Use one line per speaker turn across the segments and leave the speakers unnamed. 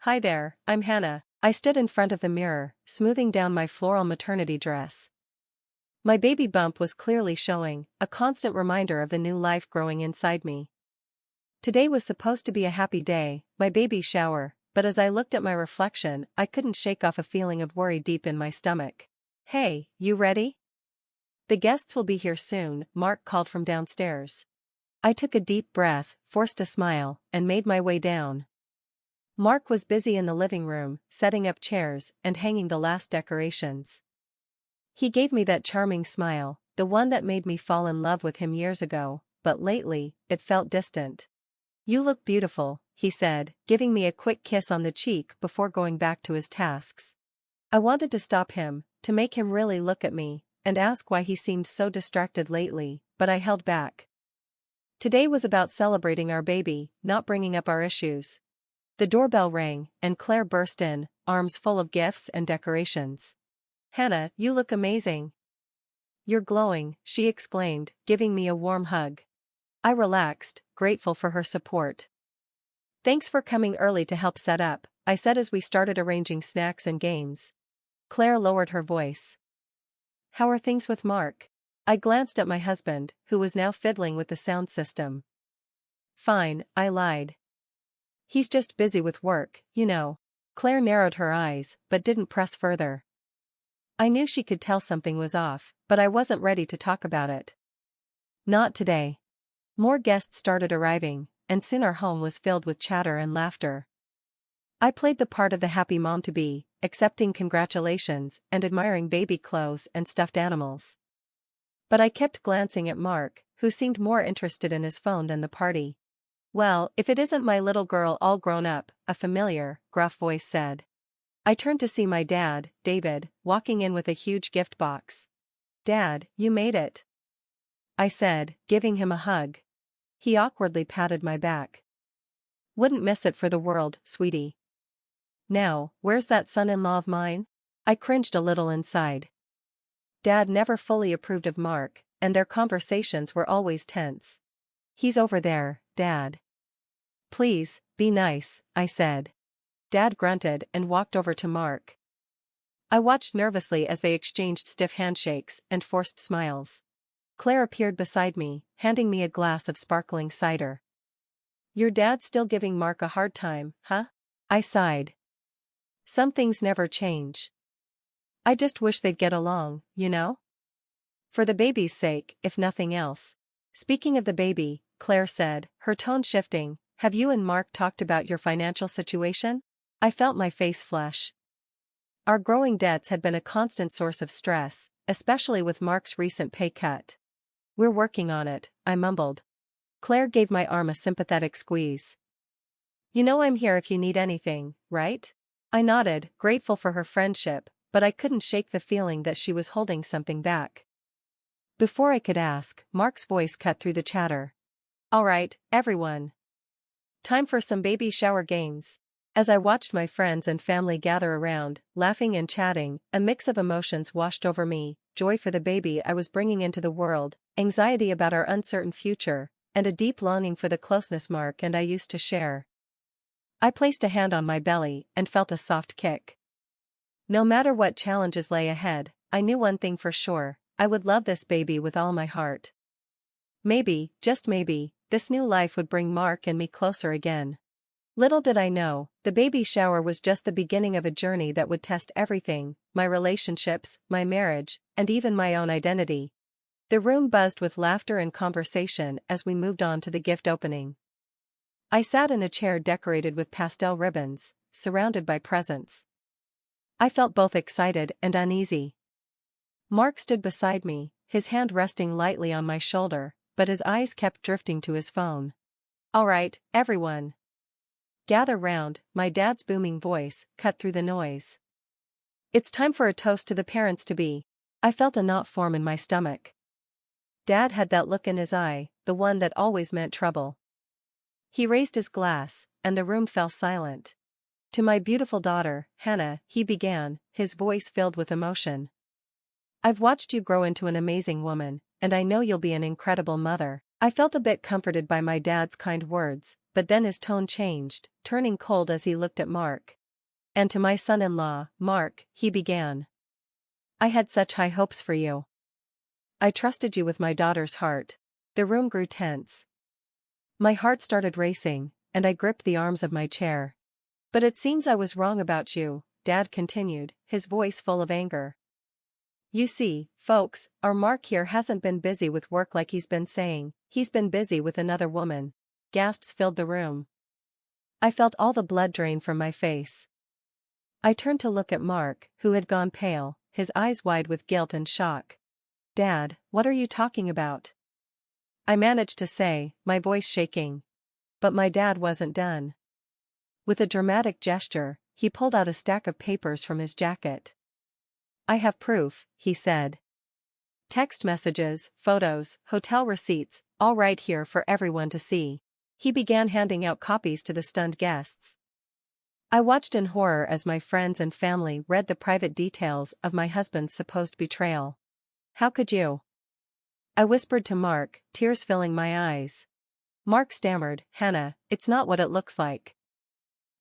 Hi there, I'm Hannah. I stood in front of the mirror, smoothing down my floral maternity dress. My baby bump was clearly showing, a constant reminder of the new life growing inside me. Today was supposed to be a happy day, my baby's shower, but as I looked at my reflection, I couldn't shake off a feeling of worry deep in my stomach. Hey, you ready? The guests will be here soon, Mark called from downstairs. I took a deep breath, forced a smile, and made my way down. Mark was busy in the living room, setting up chairs and hanging the last decorations. He gave me that charming smile, the one that made me fall in love with him years ago, but lately, it felt distant. "You look beautiful," he said, giving me a quick kiss on the cheek before going back to his tasks. I wanted to stop him, to make him really look at me, and ask why he seemed so distracted lately, but I held back. Today was about celebrating our baby, not bringing up our issues. The doorbell rang, and Claire burst in, arms full of gifts and decorations. "Hannah, you look amazing. You're glowing," she exclaimed, giving me a warm hug. I relaxed, grateful for her support. "Thanks for coming early to help set up," I said as we started arranging snacks and games. Claire lowered her voice. "How are things with Mark?" I glanced at my husband, who was now fiddling with the sound system. "Fine," I lied. "He's just busy with work, you know." Claire narrowed her eyes, but didn't press further. I knew she could tell something was off, but I wasn't ready to talk about it. Not today. More guests started arriving, and soon our home was filled with chatter and laughter. I played the part of the happy mom-to-be, accepting congratulations and admiring baby clothes and stuffed animals. But I kept glancing at Mark, who seemed more interested in his phone than the party. "Well, if it isn't my little girl all grown up," a familiar, gruff voice said. I turned to see my dad, David, walking in with a huge gift box. "Dad, you made it," I said, giving him a hug. He awkwardly patted my back. "Wouldn't miss it for the world, sweetie." "Now, where's that son-in-law of mine?" I cringed a little inside. Dad never fully approved of Mark, and their conversations were always tense. "He's over there, Dad." "Please, be nice," I said. Dad grunted and walked over to Mark. I watched nervously as they exchanged stiff handshakes and forced smiles. Claire appeared beside me, handing me a glass of sparkling cider. "Your dad's still giving Mark a hard time, huh?" I sighed. "Some things never change. I just wish they'd get along, you know? For the baby's sake, if nothing else." "Speaking of the baby," Claire said, her tone shifting, "have you and Mark talked about your financial situation?" I felt my face flush. Our growing debts had been a constant source of stress, especially with Mark's recent pay cut. "We're working on it," I mumbled. Claire gave my arm a sympathetic squeeze. "You know I'm here if you need anything, right?" I nodded, grateful for her friendship, but I couldn't shake the feeling that she was holding something back. Before I could ask, Mark's voice cut through the chatter. "All right, everyone. Time for some baby shower games." As I watched my friends and family gather around, laughing and chatting, a mix of emotions washed over me: joy for the baby I was bringing into the world, anxiety about our uncertain future, and a deep longing for the closeness Mark and I used to share. I placed a hand on my belly and felt a soft kick. No matter what challenges lay ahead, I knew one thing for sure: I would love this baby with all my heart. Maybe, just maybe, this new life would bring Mark and me closer again. Little did I know, the baby shower was just the beginning of a journey that would test everything: my relationships, my marriage, and even my own identity. The room buzzed with laughter and conversation as we moved on to the gift opening. I sat in a chair decorated with pastel ribbons, surrounded by presents. I felt both excited and uneasy. Mark stood beside me, his hand resting lightly on my shoulder, but his eyes kept drifting to his phone. "All right, everyone. Gather round," my dad's booming voice cut through the noise. "It's time for a toast to the parents-to-be." I felt a knot form in my stomach. Dad had that look in his eye, the one that always meant trouble. He raised his glass, and the room fell silent. "To my beautiful daughter, Hannah," he began, his voice filled with emotion. "I've watched you grow into an amazing woman, and I know you'll be an incredible mother." I felt a bit comforted by my dad's kind words, but then his tone changed, turning cold as he looked at Mark. "And to my son-in-law, Mark," he began. "I had such high hopes for you. I trusted you with my daughter's heart." The room grew tense. My heart started racing, and I gripped the arms of my chair. "But it seems I was wrong about you," Dad continued, his voice full of anger. "You see, folks, our Mark here hasn't been busy with work like he's been saying, he's been busy with another woman." Gasps filled the room. I felt all the blood drain from my face. I turned to look at Mark, who had gone pale, his eyes wide with guilt and shock. "Dad, what are you talking about?" I managed to say, my voice shaking. But my dad wasn't done. With a dramatic gesture, he pulled out a stack of papers from his jacket. "I have proof," he said. "Text messages, photos, hotel receipts, all right here for everyone to see." He began handing out copies to the stunned guests. I watched in horror as my friends and family read the private details of my husband's supposed betrayal. "How could you?" I whispered to Mark, tears filling my eyes. Mark stammered, "Hannah, it's not what it looks like.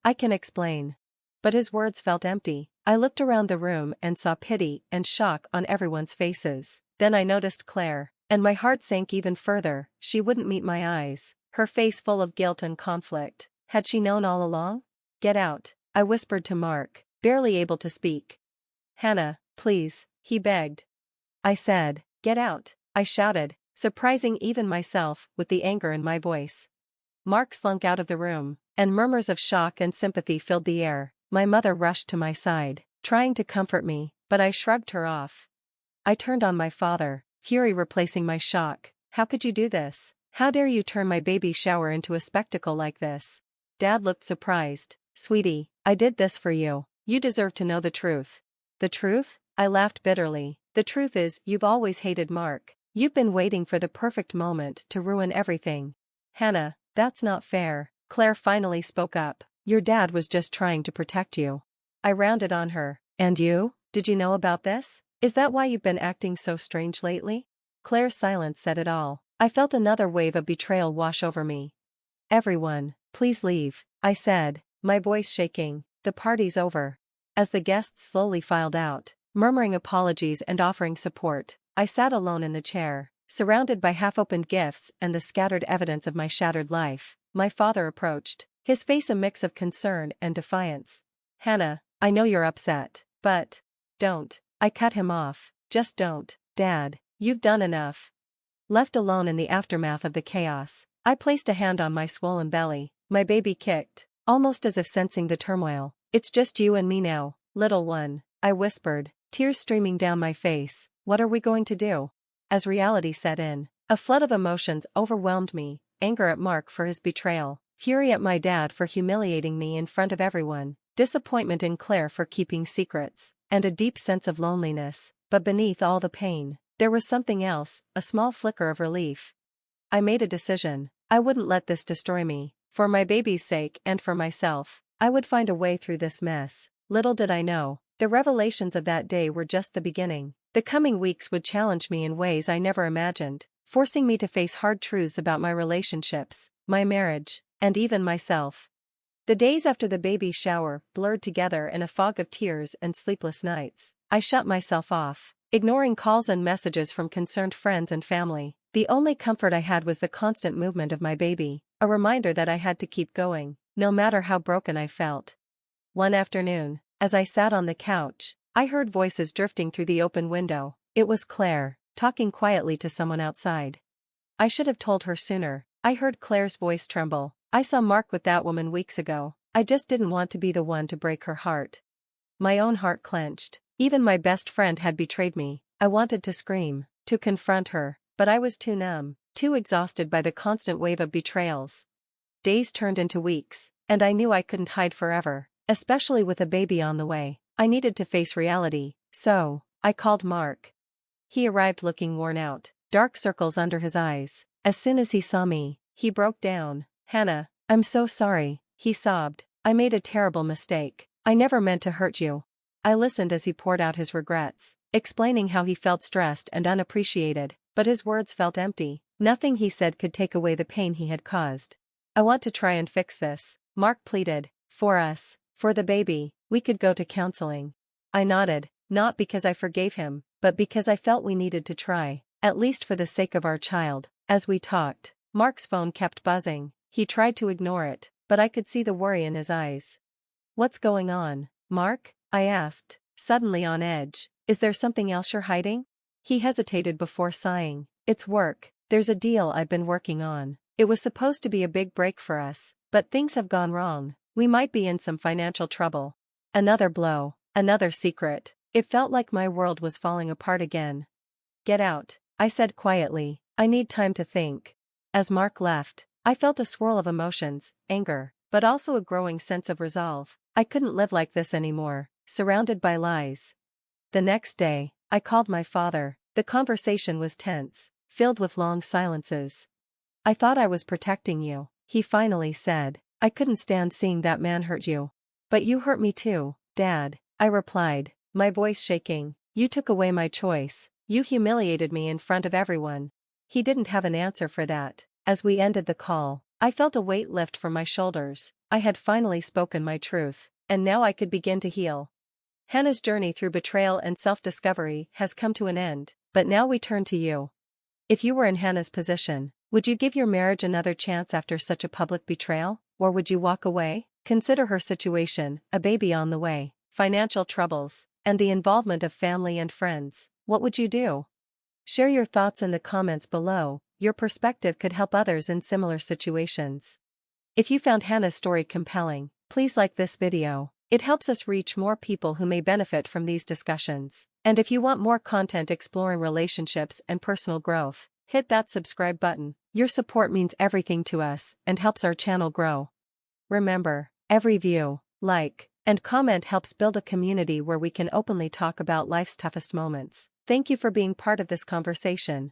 I can explain." But his words felt empty. I looked around the room and saw pity and shock on everyone's faces. Then I noticed Claire, and my heart sank even further. She wouldn't meet my eyes, her face full of guilt and conflict. Had she known all along? "Get out," I whispered to Mark, barely able to speak. "Hannah, please," he begged. I said, "Get out," I shouted, surprising even myself with the anger in my voice. Mark slunk out of the room, and murmurs of shock and sympathy filled the air. My mother rushed to my side, trying to comfort me, but I shrugged her off. I turned on my father, fury replacing my shock. "How could you do this? How dare you turn my baby shower into a spectacle like this?" Dad looked surprised. "Sweetie, I did this for you. You deserve to know the truth." "The truth?" I laughed bitterly. "The truth is, you've always hated Mark. You've been waiting for the perfect moment to ruin everything." "Hannah, that's not fair," Claire finally spoke up. "Your dad was just trying to protect you." I rounded on her. "And you? Did you know about this? Is that why you've been acting so strange lately?" Claire's silence said it all. I felt another wave of betrayal wash over me. "Everyone, please leave," I said, my voice shaking. "The party's over." As the guests slowly filed out, murmuring apologies and offering support, I sat alone in the chair, surrounded by half-opened gifts and the scattered evidence of my shattered life. My father approached, his face a mix of concern and defiance. "Hannah, I know you're upset, but don't." I cut him off. "Just don't, Dad, you've done enough." Left alone in the aftermath of the chaos, I placed a hand on my swollen belly. My baby kicked, almost as if sensing the turmoil. "It's just you and me now, little one," I whispered, tears streaming down my face. "What are we going to do?" As reality set in, a flood of emotions overwhelmed me: anger at Mark for his betrayal, fury at my dad for humiliating me in front of everyone, disappointment in Claire for keeping secrets, and a deep sense of loneliness. But beneath all the pain, there was something else, a small flicker of relief. I made a decision. I wouldn't let this destroy me. For my baby's sake and for myself, I would find a way through this mess. Little did I know, the revelations of that day were just the beginning. The coming weeks would challenge me in ways I never imagined, forcing me to face hard truths about my relationships, my marriage, and even myself. The days after the baby shower blurred together in a fog of tears and sleepless nights. I shut myself off, ignoring calls and messages from concerned friends and family. The only comfort I had was the constant movement of my baby, a reminder that I had to keep going, no matter how broken I felt. One afternoon, as I sat on the couch, I heard voices drifting through the open window. It was Claire, talking quietly to someone outside. I should have told her sooner. I heard Claire's voice tremble. "I saw Mark with that woman weeks ago. I just didn't want to be the one to break her heart." My own heart clenched. Even my best friend had betrayed me. I wanted to scream, to confront her, but I was too numb, too exhausted by the constant wave of betrayals. Days turned into weeks, and I knew I couldn't hide forever, especially with a baby on the way. I needed to face reality, so I called Mark. He arrived looking worn out, dark circles under his eyes. As soon as he saw me, he broke down. "Hannah, I'm so sorry," he sobbed. "I made a terrible mistake. I never meant to hurt you." I listened as he poured out his regrets, explaining how he felt stressed and unappreciated, but his words felt empty. Nothing he said could take away the pain he had caused. I want to try and fix this, Mark pleaded. For us, for the baby, we could go to counseling. I nodded, not because I forgave him, but because I felt we needed to try, at least for the sake of our child. As we talked, Mark's phone kept buzzing. He tried to ignore it, but I could see the worry in his eyes. What's going on, Mark? I asked, suddenly on edge. Is there something else you're hiding? He hesitated before sighing. It's work. There's a deal I've been working on. It was supposed to be a big break for us, but things have gone wrong. We might be in some financial trouble. Another blow, another secret. It felt like my world was falling apart again. Get out, I said quietly. I need time to think. As Mark left, I felt a swirl of emotions, anger, but also a growing sense of resolve. I couldn't live like this anymore, surrounded by lies. The next day, I called my father. The conversation was tense, filled with long silences. I thought I was protecting you, he finally said. I couldn't stand seeing that man hurt you. But you hurt me too, Dad, I replied, my voice shaking. You took away my choice. You humiliated me in front of everyone. He didn't have an answer for that. As we ended the call, I felt a weight lift from my shoulders. I had finally spoken my truth, and now I could begin to heal. Hannah's journey through betrayal and self-discovery has come to an end, but now we turn to you. If you were in Hannah's position, would you give your marriage another chance after such a public betrayal, or would you walk away? Consider her situation, a baby on the way, financial troubles, and the involvement of family and friends. What would you do? Share your thoughts in the comments below. Your perspective could help others in similar situations. If you found Hannah's story compelling, please like this video. It helps us reach more people who may benefit from these discussions. And if you want more content exploring relationships and personal growth, hit that subscribe button. Your support means everything to us and helps our channel grow. Remember, every view, like, and comment helps build a community where we can openly talk about life's toughest moments. Thank you for being part of this conversation.